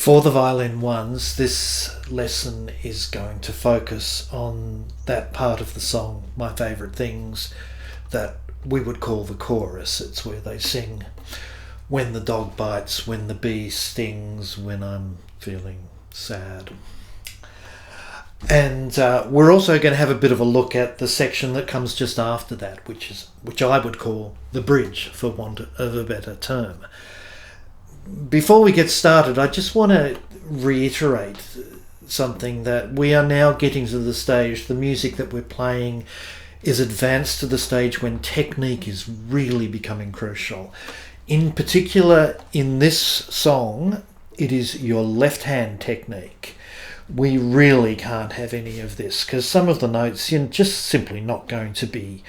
For the violin ones, this lesson is going to focus on that part of the song, My Favourite Things, that we would call the chorus. It's where they sing, when the dog bites, when the bee stings, when I'm feeling sad. And we're also going to have a bit of a look at the section that comes just after that, which I would call the bridge, for want of a better term. Before we get started, I just want to reiterate something, that we are now getting to the stage, the music that we're playing is advanced to the stage when technique is really becoming crucial. In particular, in this song, it is your left hand technique. We really can't have any of this, because some of the notes, you're just simply not going to be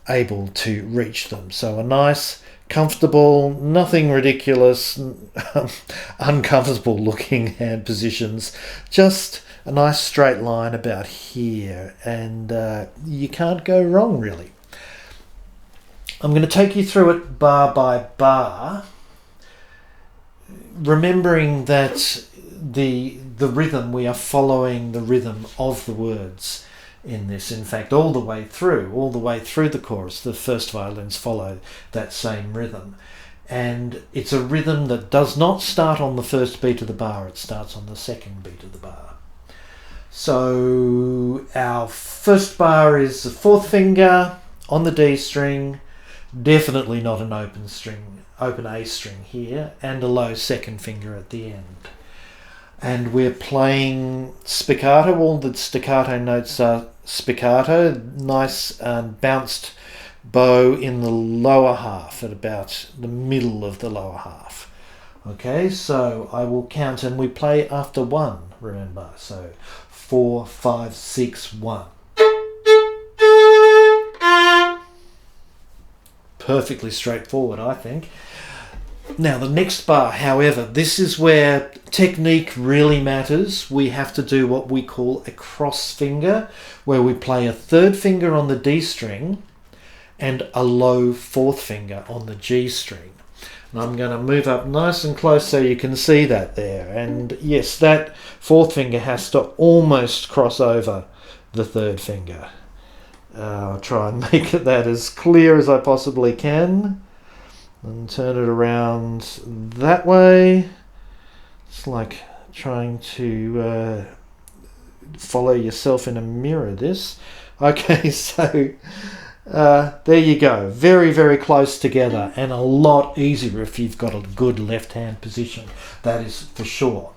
able to reach them. So a nice, comfortable, nothing ridiculous, uncomfortable looking hand positions, just a nice straight line about here, and you can't go wrong really. I'm going to take you through it bar by bar, remembering that the rhythm, we are following the rhythm of the words in this. In fact, all the way through the chorus, the first violins follow that same rhythm. And it's a rhythm that does not start on the first beat of the bar, it starts on the second beat of the bar. So our first bar is the fourth finger on the D string, definitely not an open A string here, and a low second finger at the end. And we're playing spiccato, all the staccato notes are spiccato, nice bounced bow in the lower half, at about the middle of the lower half. Okay, so I will count, and we play after one, remember. So 4, 5, 6, 1. Perfectly straightforward, I think. Now the next bar, however, this is where technique really matters. We have to do what we call a cross finger, where we play a third finger on the D string and a low fourth finger on the G string. And I'm going to move up nice and close so you can see that there. And yes, that fourth finger has to almost cross over the third finger. I'll try and make that as clear as I possibly can. And turn it around that way. It's like trying to follow yourself in a mirror, this. Okay, so there you go. Very, very close together, and a lot easier if you've got a good left hand position. That is for sure.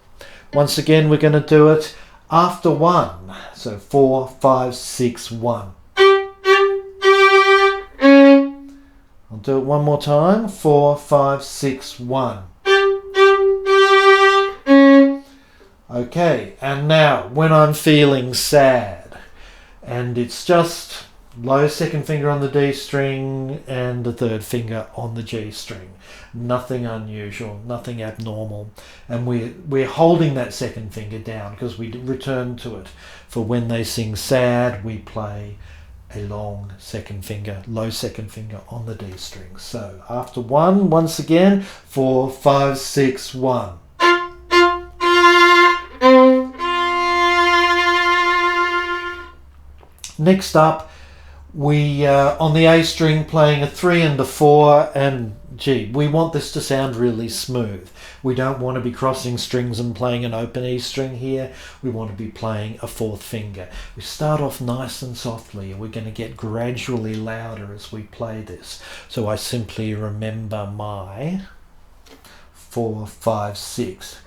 Once again, we're going to do it after one. So 4, 5, 6, 1. I'll do it one more time. 4, 5, 6, 1. Okay, and now when I'm feeling sad, and it's just low second finger on the D string and the third finger on the G string. Nothing unusual, nothing abnormal. And we're holding that second finger down because we return to it. For when they sing sad, we play a long second finger, low second finger on the D string. So after one, once again, 4, 5, 6, 1. Next up, we on the A string playing a 3 and a 4, and gee, we want this to sound really smooth. We don't want to be crossing strings and playing an open E string here. We want to be playing a fourth finger. We start off nice and softly, and we're going to get gradually louder as we play this. So I simply remember my 4, 5, 6.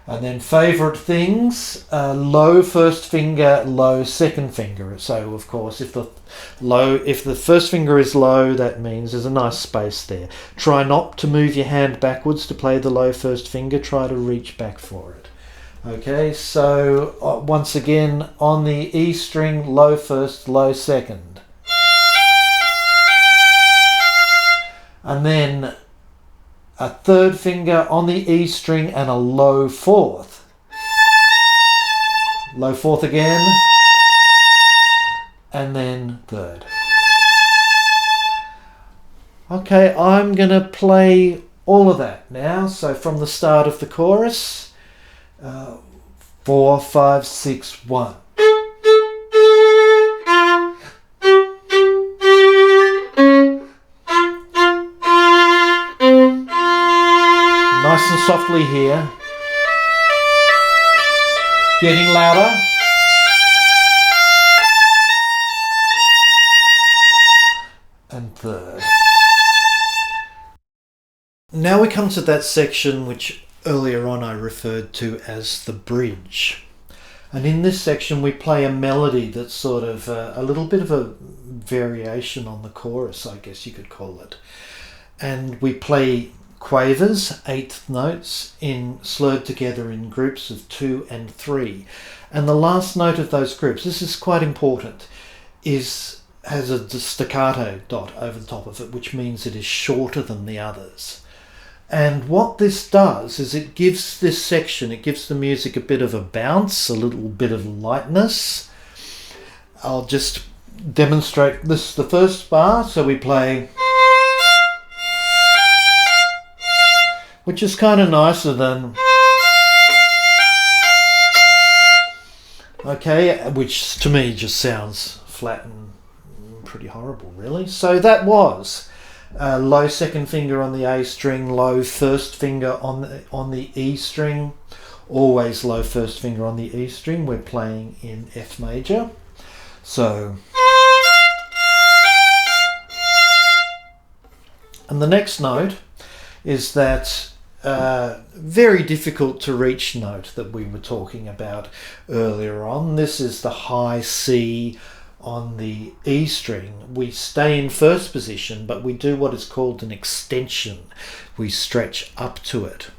And then favourite things, low first finger, low second finger. So of course, if the first finger is low, that means there's a nice space there. Try not to move your hand backwards to play the low first finger. Try to reach back for it. Okay, so once again, on the E string, low first, low second. And then a third finger on the E string and a low fourth. Low fourth again. And then third. Okay, I'm going to play all of that now. So from the start of the chorus, 4, 5, 6, 1. Nice and softly here. Getting louder. And third. Now we come to that section which earlier on I referred to as the bridge. And in this section we play a melody that's sort of a little bit of a variation on the chorus, I guess you could call it. And we play quavers, eighth notes, slurred together in groups of 2 and 3. And the last note of those groups, this is quite important, has a staccato dot over the top of it, which means it is shorter than the others. And what this does is it gives this section, it gives the music a bit of a bounce, a little bit of lightness. I'll just demonstrate this, the first bar. So we play, which is kind of nicer than, okay, which to me just sounds flat and pretty horrible, really. So that was low second finger on the A string, low first finger on the E string, always low first finger on the E string. We're playing in F major. So, and the next note is that very difficult to reach note that we were talking about earlier on. This is the high C on the E string. We stay in first position, but we do what is called an extension. We stretch up to it.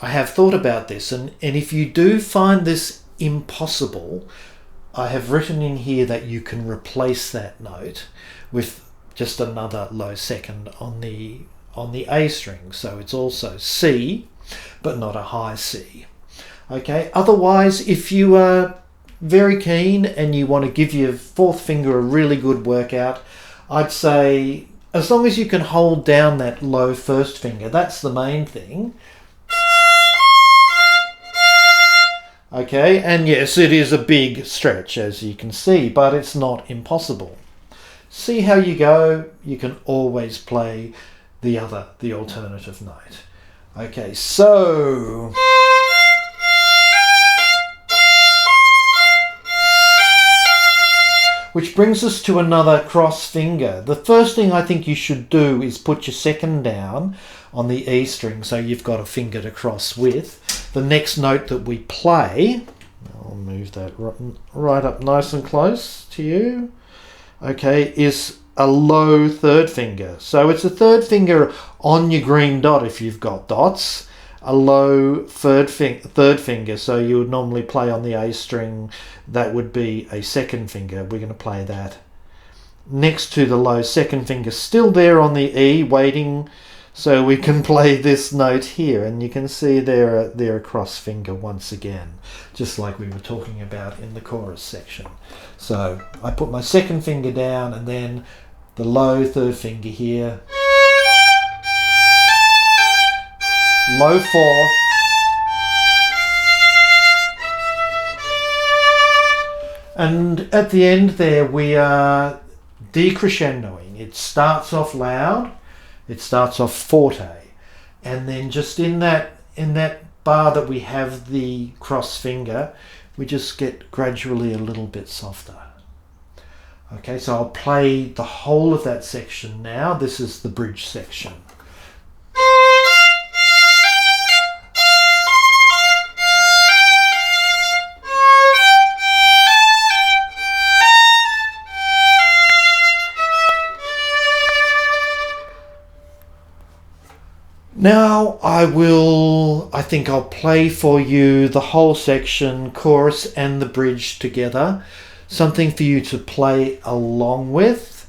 I have thought about this, and if you do find this impossible, I have written in here that you can replace that note with just another low second on the A string. So it's also C, but not a high C. Okay, otherwise, if you are very keen and you want to give your fourth finger a really good workout, I'd say as long as you can hold down that low first finger, that's the main thing. Okay, and yes, it is a big stretch, as you can see, but it's not impossible. See how you go. You can always play the alternative note. Okay, so which brings us to another cross finger. The first thing I think you should do is put your second down on the E string, so you've got a finger to cross with. The next note that we play, I'll move that right up nice and close to you, okay, is a low third finger. So it's a third finger on your green dot if you've got dots, a low third finger. So you would normally play on the A string, that would be a second finger. We're going to play that next to the low second finger, still there on the E, waiting so we can play this note here. And you can see they're a cross finger once again, just like we were talking about in the chorus section. So I put my second finger down and then the low third finger here, low fourth, and at the end there we are decrescendoing. It starts off loud, it starts off forte, and then just in that bar that we have the cross finger, we just get gradually a little bit softer. Okay, so I'll play the whole of that section now. This is the bridge section. Now I think I'll play for you the whole section, chorus and the bridge together. Something for you to play along with.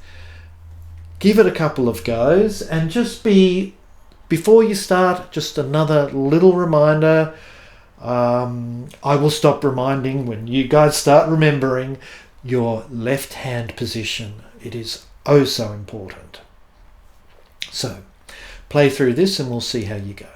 Give it a couple of goes, and just before you start, just another little reminder. I will stop reminding when you guys start remembering your left hand position. It is oh so important. So Play through this and we'll see how you go.